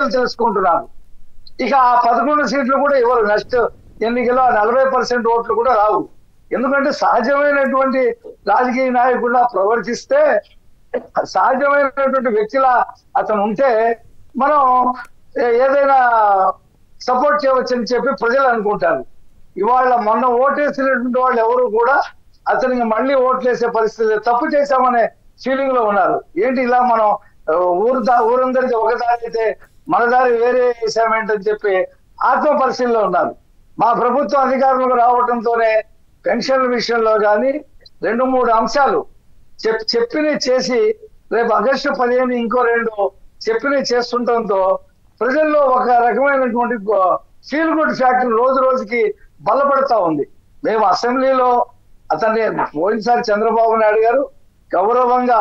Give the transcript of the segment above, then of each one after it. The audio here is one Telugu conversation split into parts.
తెలుసుకుంటున్నారు. ఇక ఆ 11 సీట్లు కూడా ఇవ్వరు. నెక్స్ట్ ఎన్నికల్లో 40% ఓట్లు కూడా రావు. ఎందుకంటే సహజమైనటువంటి రాజకీయ నాయకుడిలా ప్రవర్తిస్తే, సహజమైనటువంటి వ్యక్తిలా అతను ఉంటే మనం ఏదైనా సపోర్ట్ చేయవచ్చని చెప్పి ప్రజలు అనుకుంటారు. ఇవాళ మొన్న ఓటేసినటువంటి వాళ్ళు ఎవరు కూడా అతనికి మళ్ళీ ఓట్లేసే పరిస్థితి, తప్పు చేశామనే ఫీలింగ్ లో ఉన్నారు. ఏంటి ఇలా మనం ఊరందరికీ ఒక దారి అయితే మన దారి వేరే వేసామేంటని చెప్పి ఆత్మ పరిశీలనలో ఉన్నారు. మా ప్రభుత్వం అధికారంలోకి రావడంతోనే పెన్షన్ల విషయంలో కానీ 2-3 అంశాలు చెప్పినవి చేసి రేపు ఆగస్టు 15 ఇంకో 2 చెప్పినవి చేస్తుండటంతో ప్రజల్లో ఒక రకమైనటువంటి ఫీల్ గుడ్ ఫ్యాక్టర్ రోజు రోజుకి బలపడతా ఉంది. మేము అసెంబ్లీలో అతన్ని పోయినసారి చంద్రబాబు నాయుడు గారు గౌరవంగా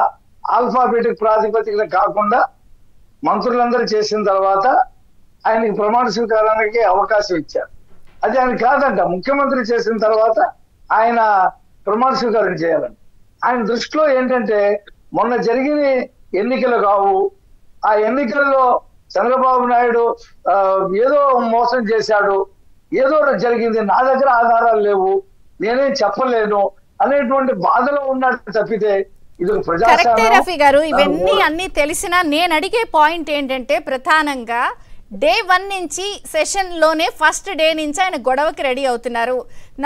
ఆల్ఫాబెటిక్ ప్రాతిపదికన కాకుండా మంత్రులందరూ చేసిన తర్వాత ఆయనకి ప్రమాణ స్వీకారానికి అవకాశం ఇచ్చారు. అది ఆయన కాదంట, ముఖ్యమంత్రి చేసిన తర్వాత ఆయన ప్రమాణ స్వీకారం చేయాలని. ఆయన దృష్టిలో ఏంటంటే మొన్న జరిగిన ఎన్నికలు కావు, ఆ ఎన్నికల్లో చంద్రబాబు నాయుడు ఏదో మోసం చేశాడు, ఏదో జరిగింది, నా దగ్గర ఆధారాలు లేవు, నేనేం చెప్పలేను అనేటువంటి బాధలో ఉన్నాడు తప్పితే ఇది రఫీ గారు. ఇవన్నీ అన్ని తెలిసినా నేను అడిగే పాయింట్ ఏంటంటే ప్రధానంగా డే 1 నుంచి సెషన్ లోనే ఫస్ట్ డే నుంచి ఆయన గొడవకి రెడీ అవుతున్నారు.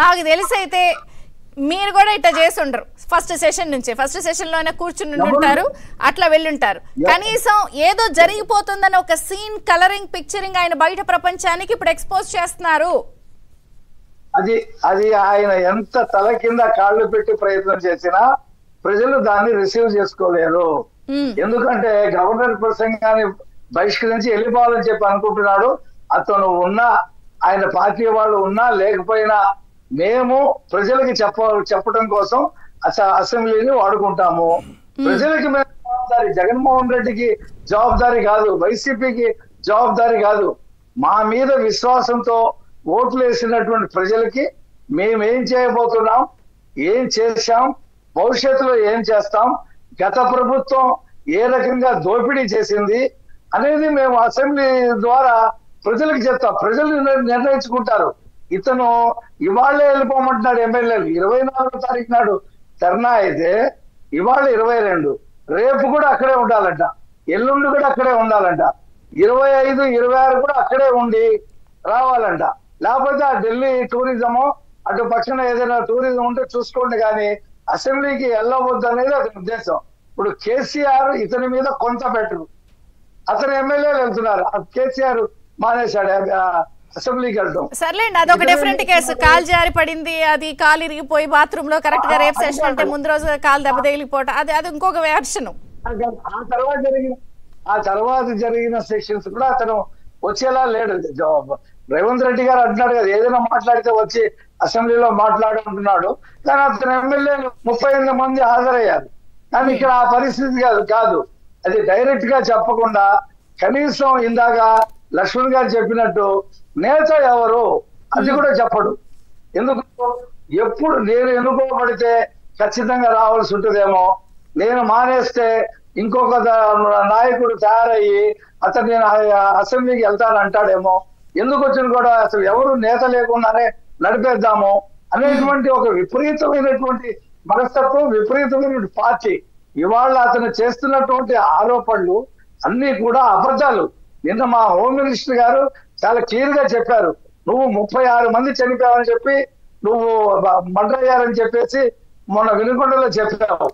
నాకు తెలిసి అయితే మీరు కూడా ఇట్లా చేసి ఉండరు. ఫస్ట్ సెషన్ లోనే కూర్చుని ఉంటారు, అట్లా వెళ్ళుంటారు. కనీసం ఏదో జరిగిపోతుందని ఒక సీన్ కలరింగ్ పిక్చరింగ్ ఆయన బయట ప్రపంచానికి ఇప్పుడు ఎక్స్పోజ్ చేస్తున్నారు. అది ఆయన ఎంత తల కింద కాళ్ళు పెట్టి ప్రయత్నం చేసినా ప్రజలు దాన్ని రిసీవ్ చేసుకోలేరు. ఎందుకంటే గవర్నర్ ప్రసంగాన్ని బహిష్కరించి వెళ్ళిపోవాలని చెప్పి అనుకుంటున్నాడు. అతను ఉన్నా, ఆయన పార్టీ వాళ్ళు ఉన్నా లేకపోయినా మేము ప్రజలకి చెప్పడం కోసం అసెంబ్లీని వాడుకుంటాము. ప్రజలకి మేము జవాబుదారి, జగన్మోహన్ రెడ్డికి జవాబుదారి కాదు, వైసీపీకి జవాబుదారి కాదు. మా మీద విశ్వాసంతో ఓట్లు వేసినటువంటి ప్రజలకి మేమేం చేయబోతున్నాం, ఏం చేశాం, భవిష్యత్తులో ఏం చేస్తాం, గత ప్రభుత్వం ఏ రకంగా దోపిడీ చేసింది అనేది మేము అసెంబ్లీ ద్వారా ప్రజలకు చెప్తాం. ప్రజలు నిర్ణయించుకుంటారు. ఇతను ఇవాళే వెళ్ళిపోమంటున్నాడు ఎమ్మెల్యేలు. 24వ తారీఖు నాడు ధర్నా అయితే ఇవాళ 22, రేపు కూడా అక్కడే ఉండాలంట, ఎల్లుండి కూడా అక్కడే ఉండాలంట, 25, 26 కూడా అక్కడే ఉండి రావాలంట. లేకపోతే ఆ ఢిల్లీ టూరిజమో అటు పక్కన ఏదైనా టూరిజం ఉంటే చూసుకోండి, కానీ అసెంబ్లీకి వెళ్ళవద్దు అనేది అతని ఉద్దేశం. ఇప్పుడు కేసీఆర్ ఇతని మీద కొంత పెట్టరు, అతని ఎమ్మెల్యేలు వెళ్తున్నారు, కేసీఆర్ మానేశాడు అసెంబ్లీకి వెళ్ళడం. సర్లేండి, అదొక డిఫరెంట్ కేసు. కాలు జారి పడింది, అది కాలు ఇరిగిపోయి బాత్రూమ్ లో కరెక్ట్ గా రేపు సెషన్ అంటే ముందు రోజు కాలు దెబ్బ తగిలిపోవటం, అది ఇంకొక వెర్షన్. ఆ తర్వాత జరిగిన సెషన్స్ కూడా అతను వచ్చేలా లేడు. రేవంత్ రెడ్డి గారు అంటున్నాడు కదా, ఏదైనా మాట్లాడితే వచ్చి అసెంబ్లీలో మాట్లాడుకుంటున్నాడు, కానీ అతని ఎమ్మెల్యేలు 38 మంది హాజరయ్యారు. కానీ ఇక్కడ ఆ పరిస్థితి కాదు. అది డైరెక్ట్ గా చెప్పకుండా కనీసం ఇందాక లక్ష్మణ్ గారు చెప్పినట్టు నేత ఎవరు అది కూడా చెప్పడు. ఎందుకు? ఎప్పుడు నేను ఎన్నుకోబడితే ఖచ్చితంగా రావాల్సి ఉంటుందేమో, నేను మానేస్తే ఇంకొక నాయకుడు తయారయ్యి అతను నేను అసెంబ్లీకి వెళ్తానంటాడేమో, ఎందుకు వచ్చిన కూడా అసలు ఎవరు నేత లేకుండానే నడిపేద్దాము అనేటువంటి ఒక విపరీతమైనటువంటి మనస్తత్వం, విపరీతమైనటువంటి పార్టీ. ఇవాళ అతను చేస్తున్నటువంటి ఆరోపణలు అన్ని కూడా అబద్ధాలు. నిన్న మా హోమ్ మినిస్టర్ గారు చాలా క్లియర్ గా చెప్పారు, నువ్వు 36 మంది చనిపోయావని చెప్పి నువ్వు మర్డర్ అయ్యారని చెప్పేసి మొన్న వినుకొండలో చెప్పావు.